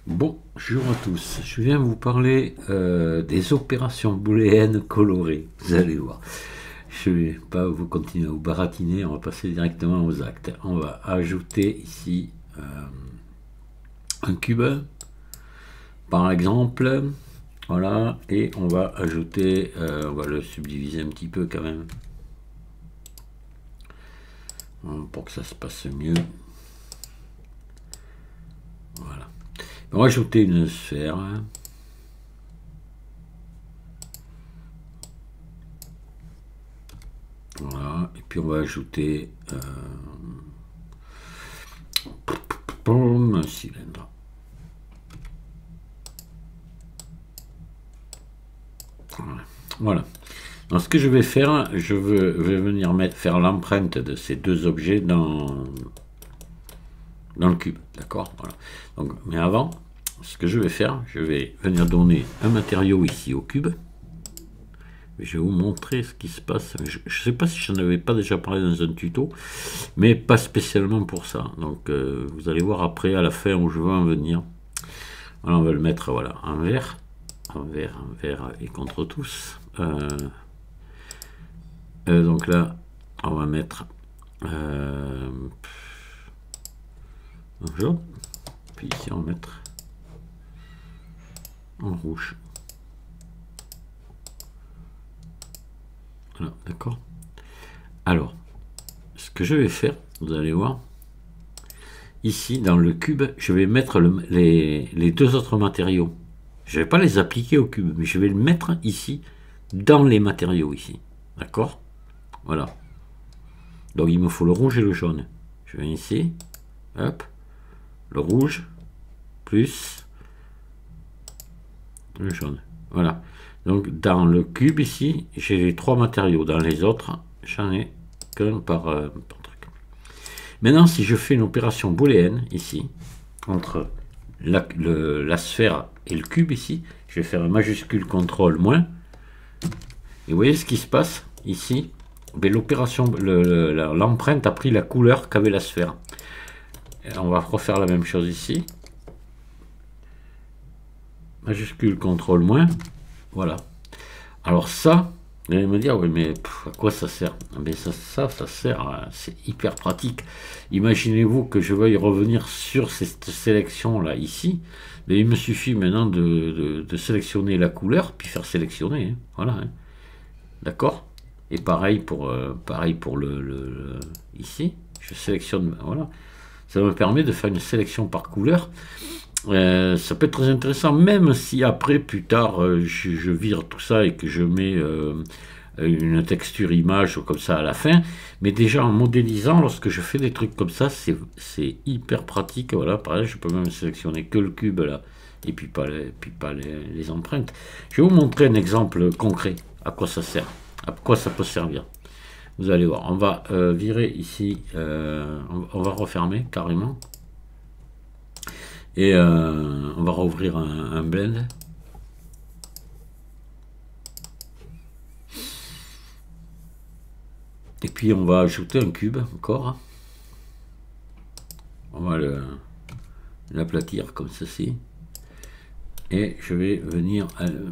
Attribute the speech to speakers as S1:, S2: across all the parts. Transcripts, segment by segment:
S1: Bonjour à tous, je viens vous parler des opérations booléennes colorées, vous allez voir. Je ne vais pas vous continuer à vous baratiner, on va passer directement aux actes. On va ajouter ici un cube, par exemple, voilà, et on va ajouter, on va le subdiviser un petit peu quand même, pour que ça se passe mieux. Voilà. On va ajouter une sphère. Voilà. Et puis on va ajouter un cylindre. Voilà. Donc ce que je vais faire, je vais venir faire l'empreinte de ces deux objets dans le cube. D'accord, voilà. Donc, mais avant, ce que je vais faire, je vais venir donner un matériau ici au cube. Je vais vous montrer ce qui se passe. Je ne sais pas si je n'en avais pas déjà parlé dans un tuto, mais pas spécialement pour ça. Donc vous allez voir après, à la fin, où je veux en venir. Voilà, on va le mettre voilà, en vert. En vert et contre tous. Donc là, on va mettre un jaune. Puis ici, on va mettre en rouge. Voilà, d'accord. Alors, ce que je vais faire, vous allez voir, ici dans le cube, je vais mettre les deux autres matériaux. Je ne vais pas les appliquer au cube, mais je vais le mettre ici, dans les matériaux ici. D'accord? Voilà. Donc il me faut le rouge et le jaune. Je viens ici, hop, le rouge, plus le jaune. Voilà. Donc dans le cube ici, j'ai les trois matériaux. Dans les autres, j'en ai qu'un par truc. Maintenant, si je fais une opération booléenne ici, entre la sphère et le cube ici, je vais faire un majuscule contrôle moins. Et vous voyez ce qui se passe ici? L'opération, l'empreinte a pris la couleur qu'avait la sphère. Et on va refaire la même chose ici. Majuscule contrôle moins. Voilà. Alors ça, vous allez me dire, oui, mais à quoi ça sert? Mais ça sert, c'est hyper pratique. Imaginez-vous que je veuille revenir sur cette sélection-là, ici. Mais il me suffit maintenant de sélectionner la couleur, puis faire sélectionner. Hein. Voilà. Hein. D'accord? Et pareil pour ici. Je sélectionne, voilà. Ça me permet de faire une sélection par couleur. Ça peut être très intéressant, même si après, plus tard, je vire tout ça et que je mets une texture image comme ça à la fin. Mais déjà en modélisant, lorsque je fais des trucs comme ça, c'est hyper pratique. Voilà, pareil, je peux même sélectionner que le cube là, et puis pas les empreintes. Je vais vous montrer un exemple concret, à quoi ça sert, à quoi ça peut servir. Vous allez voir, on va virer ici, on va refermer carrément. Et on va rouvrir un blend. Et puis on va ajouter un cube encore. On va l'aplatir comme ceci. Et je vais venir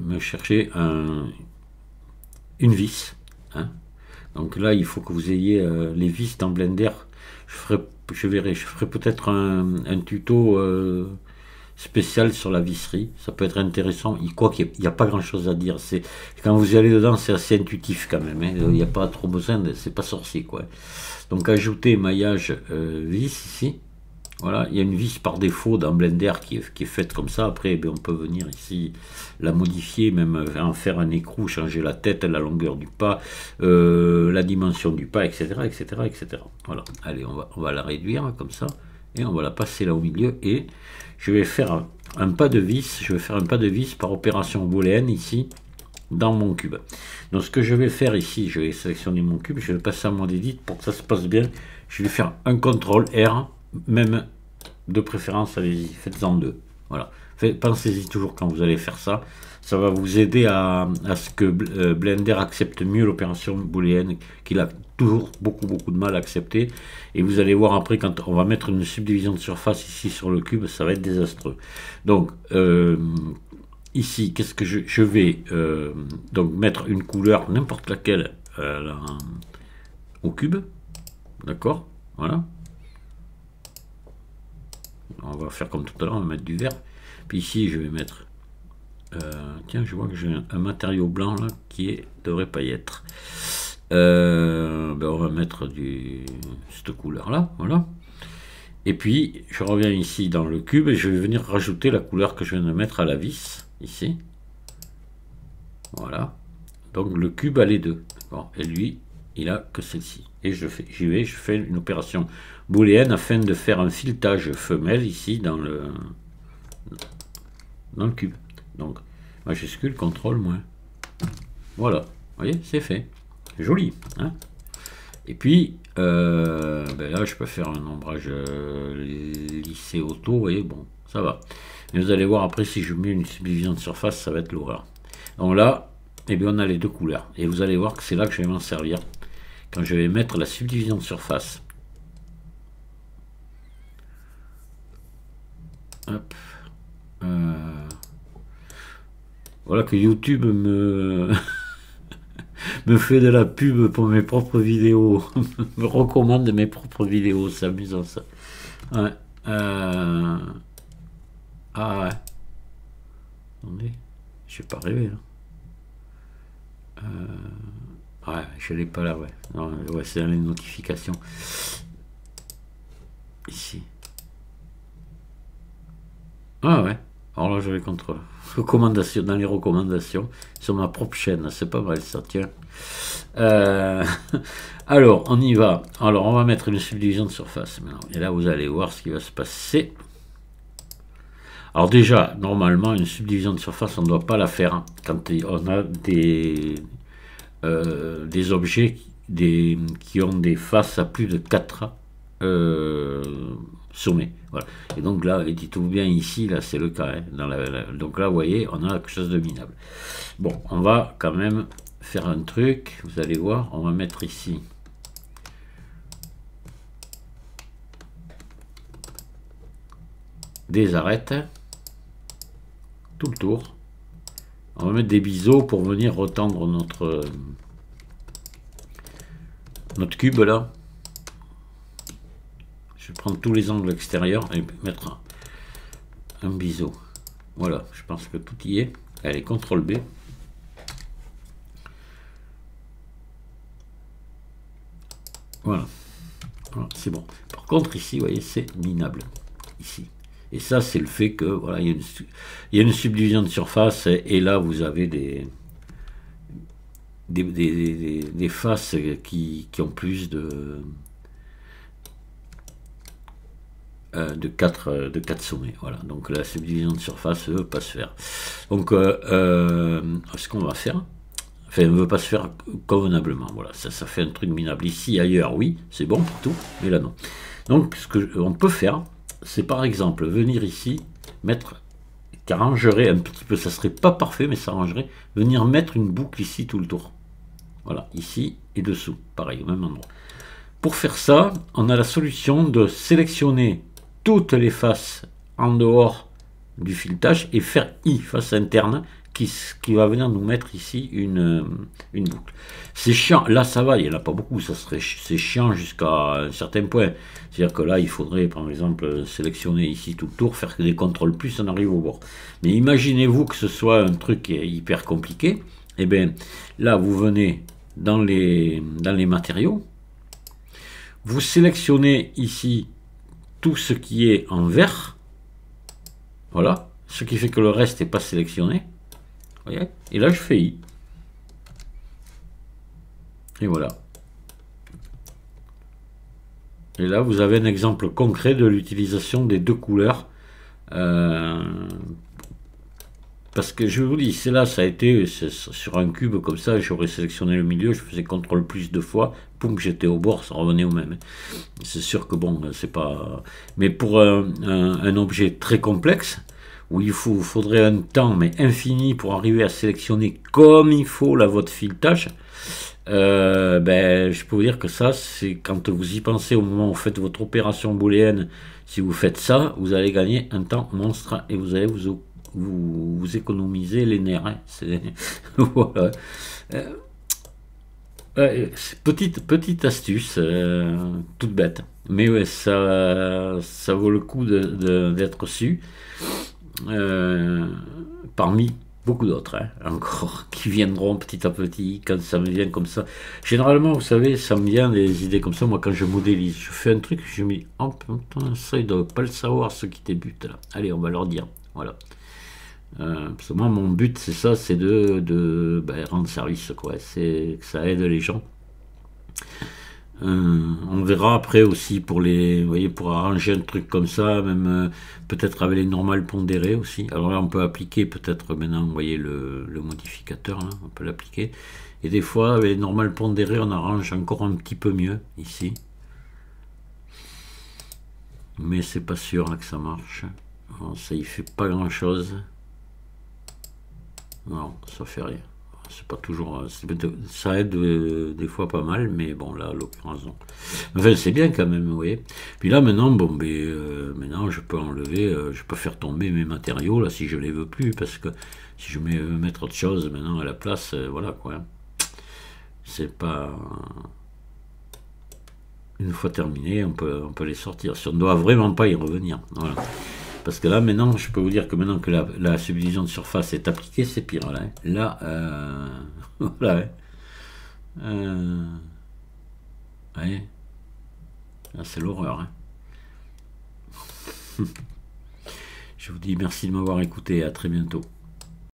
S1: me chercher une vis. Hein. Donc là, il faut que vous ayez les vis dans Blender. Je ferai peut-être un tuto spécial sur la visserie. Ça peut être intéressant. Quoi qu'il n'y a pas grand chose à dire. Quand vous y allez dedans, c'est assez intuitif quand même. Hein. Il n'y a pas trop besoin, c'est pas sorcier quoi. Donc ajouter maillage vis ici. Voilà, il y a une vis par défaut dans Blender qui est faite comme ça. Après, on peut venir ici la modifier, même en faire un écrou, changer la tête, la longueur du pas, la dimension du pas, etc., etc., etc. Voilà. Allez, on va la réduire comme ça et on va la passer là au milieu. Et je vais faire un pas de vis. Je vais faire un pas de vis par opération booléenne ici dans mon cube. Donc, ce que je vais faire ici, je vais sélectionner mon cube. Je vais passer à mode edit pour que ça se passe bien. Je vais faire un CTRL R. Même de préférence, allez-y, faites-en deux. Voilà. Pensez-y toujours quand vous allez faire ça. Ça va vous aider à ce que Blender accepte mieux l'opération booléenne qu'il a toujours beaucoup de mal à accepter. Et vous allez voir après, quand on va mettre une subdivision de surface ici sur le cube, ça va être désastreux. Donc, ici, qu'est-ce que je vais donc mettre une couleur, n'importe laquelle, au cube. D'accord? Voilà. On va faire comme tout à l'heure, on va mettre du vert. Puis ici, je vais mettre... tiens, je vois que j'ai un matériau blanc là qui devrait pas y être. Ben on va mettre cette couleur là, voilà. Et puis, je reviens ici dans le cube et je vais venir rajouter la couleur que je viens de mettre à la vis, ici. Voilà. Donc le cube a les deux. Et lui, il a que celle-ci. Et je fais une opération booléenne afin de faire un filetage femelle ici dans le cube. Donc, majuscule, contrôle, moins. Voilà. Vous voyez, c'est fait. Joli. Hein, et puis, ben là, je peux faire un ombrage lissé auto. Vous voyez, bon, ça va. Mais vous allez voir après, si je mets une subdivision de surface, ça va être l'horreur. Donc là, eh bien, on a les deux couleurs. Et vous allez voir que c'est là que je vais m'en servir. Quand je vais mettre la subdivision de surface. Hop. Voilà que YouTube me fait de la pub pour mes propres vidéos. Me recommande mes propres vidéos. C'est amusant ça. Ouais. Ah ouais. Attendez. Je vais pas rêver. Ouais, je l'ai pas là, ouais. Non, ouais, c'est dans les notifications. Ici. Ah ouais. Alors là, je vais contre recommandations, dans les recommandations, sur ma propre chaîne. C'est pas mal ça, tiens. Alors, on y va. Alors, on va mettre une subdivision de surface maintenant. Et là, vous allez voir ce qui va se passer. Alors déjà, normalement, une subdivision de surface, on ne doit pas la faire hein, quand on a des objets qui ont des faces à plus de 4 sommets. Voilà. Et donc là, dites-vous bien ici, là c'est le cas. Hein, donc là, vous voyez, on a quelque chose de minable. Bon, on va quand même faire un truc. Vous allez voir, on va mettre ici des arêtes tout le tour. On va mettre des biseaux pour venir retendre notre cube là. Je vais prendre tous les angles extérieurs et mettre un biseau. Voilà, je pense que tout y est. Allez, CTRL B. Voilà, c'est bon. Par contre ici, vous voyez, c'est minable. Ici. Et ça, c'est le fait que voilà, il y a une subdivision de surface et là, vous avez des faces qui ont plus de 4 sommets. Voilà. Donc la subdivision de surface ne veut pas se faire. Donc, ce qu'on va faire, enfin, ne veut pas se faire convenablement. Voilà, ça fait un truc minable. Ici, ailleurs, oui, c'est bon pour tout, mais là, non. Donc, ce qu'on peut faire, c'est par exemple venir ici, mettre, qui arrangerait un petit peu, ça serait pas parfait, mais ça arrangerait, venir mettre une boucle ici tout le tour. Voilà, ici et dessous, pareil, au même endroit. Pour faire ça, on a la solution de sélectionner toutes les faces en dehors du filetage et faire I, face interne, qui va venir nous mettre ici une boucle. C'est chiant, là ça va, il n'y en a pas beaucoup, c'est chiant jusqu'à un certain point. C'est-à-dire que là, il faudrait par exemple sélectionner ici tout le tour, faire que des contrôles plus, on arrive au bord. Mais imaginez-vous que ce soit un truc hyper compliqué. Et bien là, vous venez dans les matériaux, vous sélectionnez ici tout ce qui est en vert, voilà, ce qui fait que le reste n'est pas sélectionné. Voyez, et là je fais I. Et voilà. Et là vous avez un exemple concret de l'utilisation des deux couleurs. Parce que je vous dis, c'est là, ça a été sur un cube comme ça, j'aurais sélectionné le milieu, je faisais CTRL plus 2 fois, poum, j'étais au bord, ça revenait au même. C'est sûr que bon, c'est pas... Mais pour un objet très complexe, où il faudrait un temps mais infini pour arriver à sélectionner comme il faut la votre filetage, ben, je peux vous dire que ça, c'est quand vous y pensez au moment où vous faites votre opération booléenne, si vous faites ça, vous allez gagner un temps monstre et vous allez vous économiser les nerfs. Hein. Voilà. Petite astuce, toute bête, mais ouais, ça vaut le coup d'être su, parmi beaucoup d'autres, hein, encore, qui viendront petit à petit, quand ça me vient comme ça. Généralement, vous savez, ça me vient des idées comme ça, moi, quand je modélise, je fais un truc, je me dis, oh putain, ça, ils doivent pas le savoir, ceux qui débutent, là. Allez, on va leur dire, voilà. Parce que moi, mon but, c'est ça, c'est de rendre service, quoi. C'est que ça aide les gens. On verra après aussi pour les, vous voyez, pour arranger un truc comme ça, même peut-être avec les normales pondérées aussi. Alors là, on peut appliquer peut-être maintenant, vous voyez le modificateur, là, on peut l'appliquer. Et des fois, avec les normales pondérées, on arrange encore un petit peu mieux ici. Mais c'est pas sûr là que ça marche. Bon, ça y fait pas grand-chose. Non, ça fait rien. C'est pas toujours. Ça aide des fois pas mal, mais bon, là, à l'occurrence, non. Enfin, c'est bien quand même, vous voyez. Puis là, maintenant, bon, maintenant, je peux enlever, je peux faire tomber mes matériaux, là, si je les veux plus, parce que si je veux mettre autre chose maintenant à la place, voilà, quoi. C'est pas. Une fois terminé, on peut les sortir. Si on ne doit vraiment pas y revenir. Voilà. Parce que là, maintenant, je peux vous dire que maintenant que la subdivision de surface est appliquée, c'est pire. Là, là voilà. Ouais. Là, c'est l'horreur. Hein. Je vous dis merci de m'avoir écouté. À très bientôt.